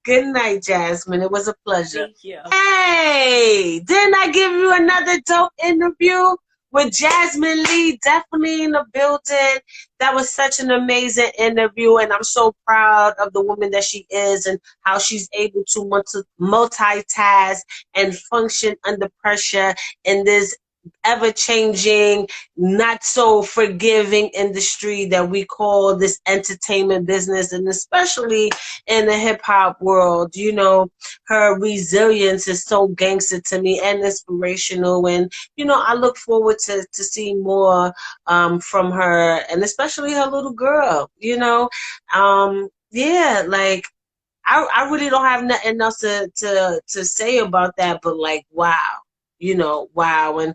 Good night, Jasmine. It was a pleasure. Thank you. Hey, didn't I give you another dope interview with Jasmin Leigh? Definitely in the building. That was such an amazing interview, and I'm so proud of the woman that she is and how she's able to multitask and function under pressure in this ever-changing, not so forgiving industry that we call this entertainment business, and especially in the hip-hop world. You know, her resilience is so gangster to me and inspirational, and you know, I look forward to seeing more from her, and especially her little girl. You know, yeah, like I really don't have nothing else to say about that, but like, wow, you know, wow. And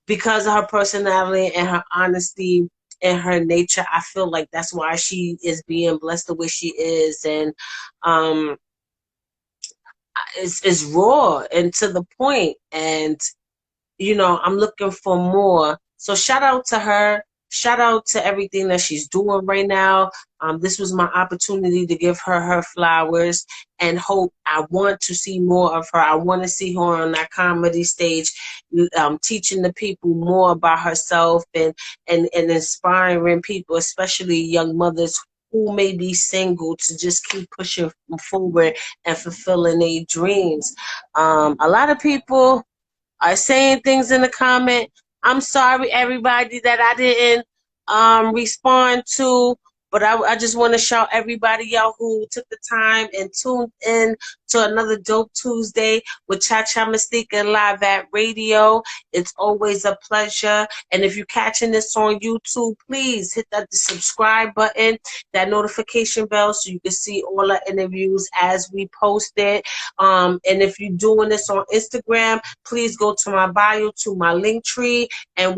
because of her personality and her honesty and her nature, I feel like that's why she is being blessed the way she is. And um, it's raw and to the point, and you know, I'm looking for more. So shout out to her. Shout out to everything that she's doing right now. This was my opportunity to give her her flowers and hope. I want to see more of her. I want to see her on that comedy stage, teaching the people more about herself and inspiring people, especially young mothers who may be single, to just keep pushing forward and fulfilling their dreams. A lot of people are saying things in the comment. I'm sorry, everybody, that I didn't respond to, but I just want to shout everybody out who took the time and tuned in to another Dope Tuesday with Cha Cha Mystique and Live at Radio. It's always a pleasure. And if you're catching this on YouTube, please hit that subscribe button, that notification bell, so you can see all our interviews as we post it. And if you're doing this on Instagram, please go to my bio, to my link tree, and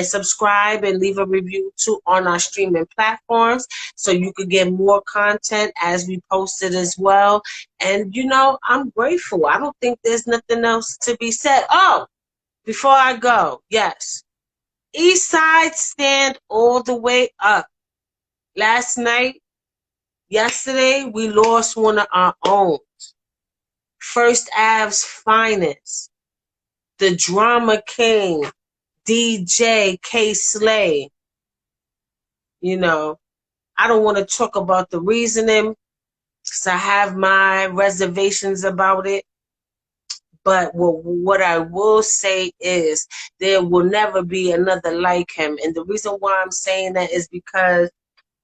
subscribe and leave a review too on our streaming platforms, so you could get more content as we post it as well. And you know, I'm grateful. I don't think there's nothing else to be said. Oh, before I go, yes, East Side stand all the way up. Last night, yesterday, we lost one of our own. First Ave's finest, the drama king, DJ K Slay. You know, I don't want to talk about the reasoning because I have my reservations about it. But what I will say is there will never be another like him. And the reason why I'm saying that is because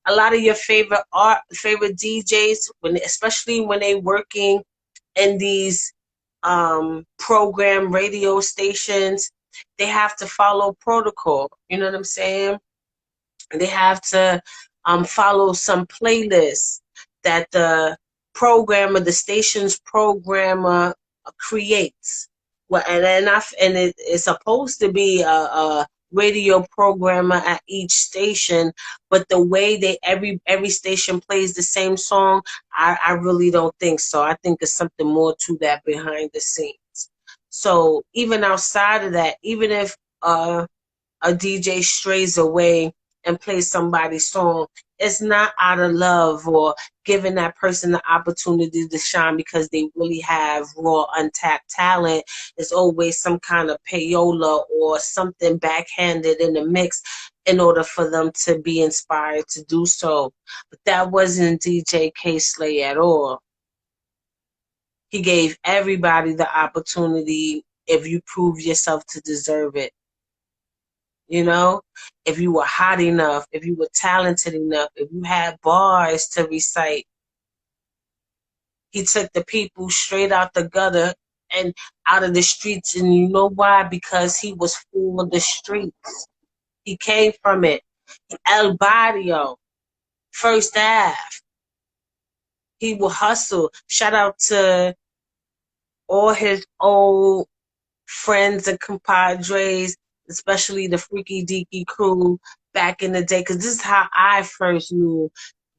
a lot of your favorite DJs, especially when they working in these program radio stations, they have to follow protocol. You know what I'm saying? They have to follow some playlists that the station's programmer creates. Well, and it's supposed to be a radio programmer at each station, but the way every station plays the same song, I really don't think so. I think there's something more to that behind the scenes. So even outside of that, even if a DJ strays away and plays somebody's song, it's not out of love or giving that person the opportunity to shine because they really have raw, untapped talent. It's always some kind of payola or something backhanded in the mix in order for them to be inspired to do so. But that wasn't DJ K Slay at all. He gave everybody the opportunity if you prove yourself to deserve it. You know, if you were hot enough, if you were talented enough, if you had bars to recite, he took the people straight out the gutter and out of the streets. And you know why? Because he was full of the streets. He came from it. El Barrio, First Ave. He will hustle. Shout out to all his old friends and compadres, especially the Freaky Deaky crew back in the day, because this is how I first knew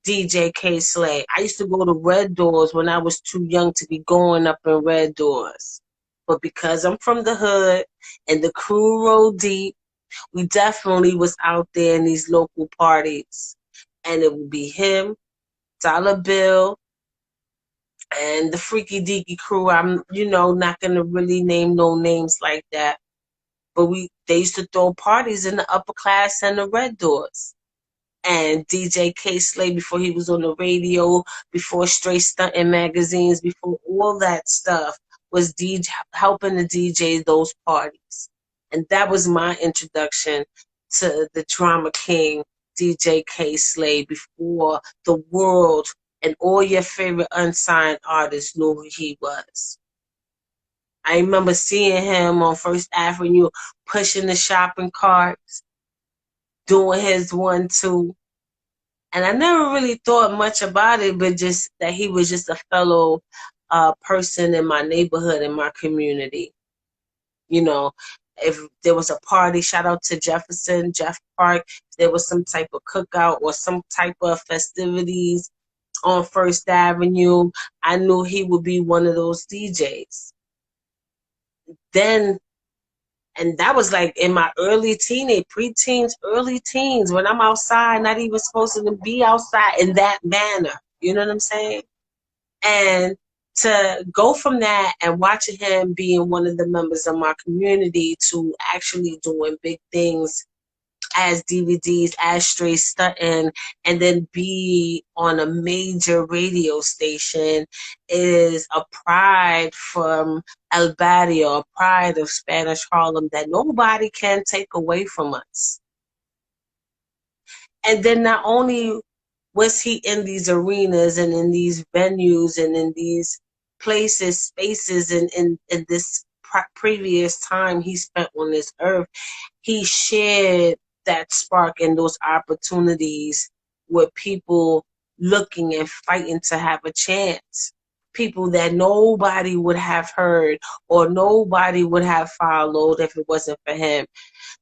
DJ K Slay. I used to go to Red Doors when I was too young to be going up in Red Doors. But because I'm from the hood and the crew rolled deep, we definitely was out there in these local parties. And it would be him, Dollar Bill, and the Freaky Deaky crew. I'm, not gonna really name no names like that. But they used to throw parties in the upper class and the Red Doors. And DJ K Slay, before he was on the radio, before Straight Stuntin' magazines, before all that stuff, was helping the DJ those parties. And that was my introduction to the Drama King, DJ K Slay, before the world and all your favorite unsigned artists knew who he was. I remember seeing him on First Avenue pushing the shopping carts, doing his 1-2. And I never really thought much about it, but just that he was just a fellow person in my neighborhood, in my community. If there was a party, shout out to Jeff Park, if there was some type of cookout or some type of festivities on First Avenue, I knew he would be one of those DJs. Then, and that was like in my preteens, early teens, when I'm outside, not even supposed to be outside in that manner. You know what I'm saying? And to go from that and watching him being one of the members of my community to actually doing big things as DVDs, as Straight Stuntin', and then be on a major radio station is a pride from El Barrio, a pride of Spanish Harlem that nobody can take away from us. And then not only was he in these arenas and in these venues and in these places, spaces, and in this previous time he spent on this earth, he shared that spark and those opportunities with people looking and fighting to have a chance. People that nobody would have heard or nobody would have followed if it wasn't for him.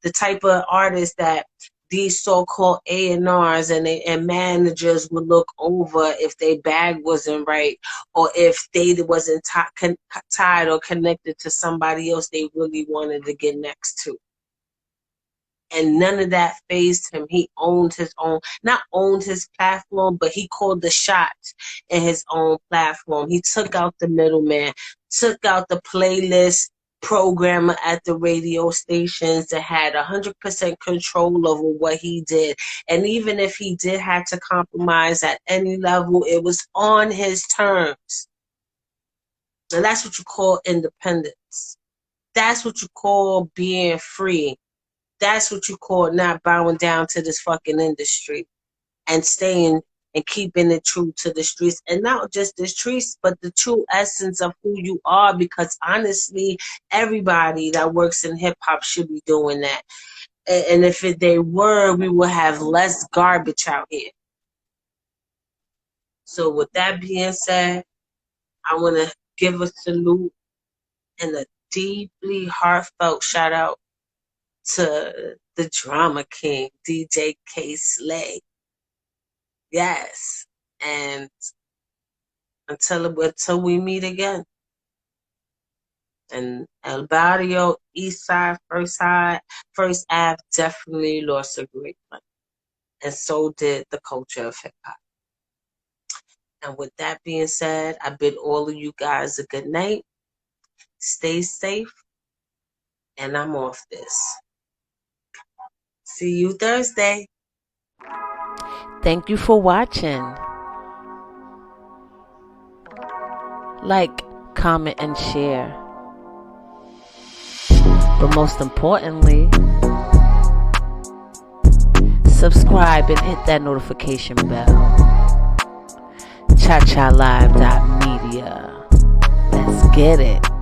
The type of artist that these so-called A&Rs and managers would look over if their bag wasn't right or if they wasn't tied or connected to somebody else they really wanted to get next to. And none of that fazed him. He owned his own, not owned his platform, but he called the shots in his own platform. He took out the middleman, took out the playlist programmer at the radio stations that had 100% control over what he did. And even if he did have to compromise at any level, it was on his terms. And that's what you call independence. That's what you call being free. That's what you call not bowing down to this fucking industry and staying and keeping it true to the streets. And not just the streets, but the true essence of who you are. Because honestly, everybody that works in hip hop should be doing that. And if they were, we would have less garbage out here. So with that being said, I want to give a salute and a deeply heartfelt shout out to the Drama King, DJ K Slay. Yes. And until we meet again. And El Barrio, East Side, First Ave definitely lost a great one. and so did the culture of hip hop. And with that being said, I bid all of you guys a good night. Stay safe, and I'm off this. See you Thursday. Thank you for watching. Like, comment, and share. But most importantly, subscribe and hit that notification bell. ChaChaLive.media. Let's get it.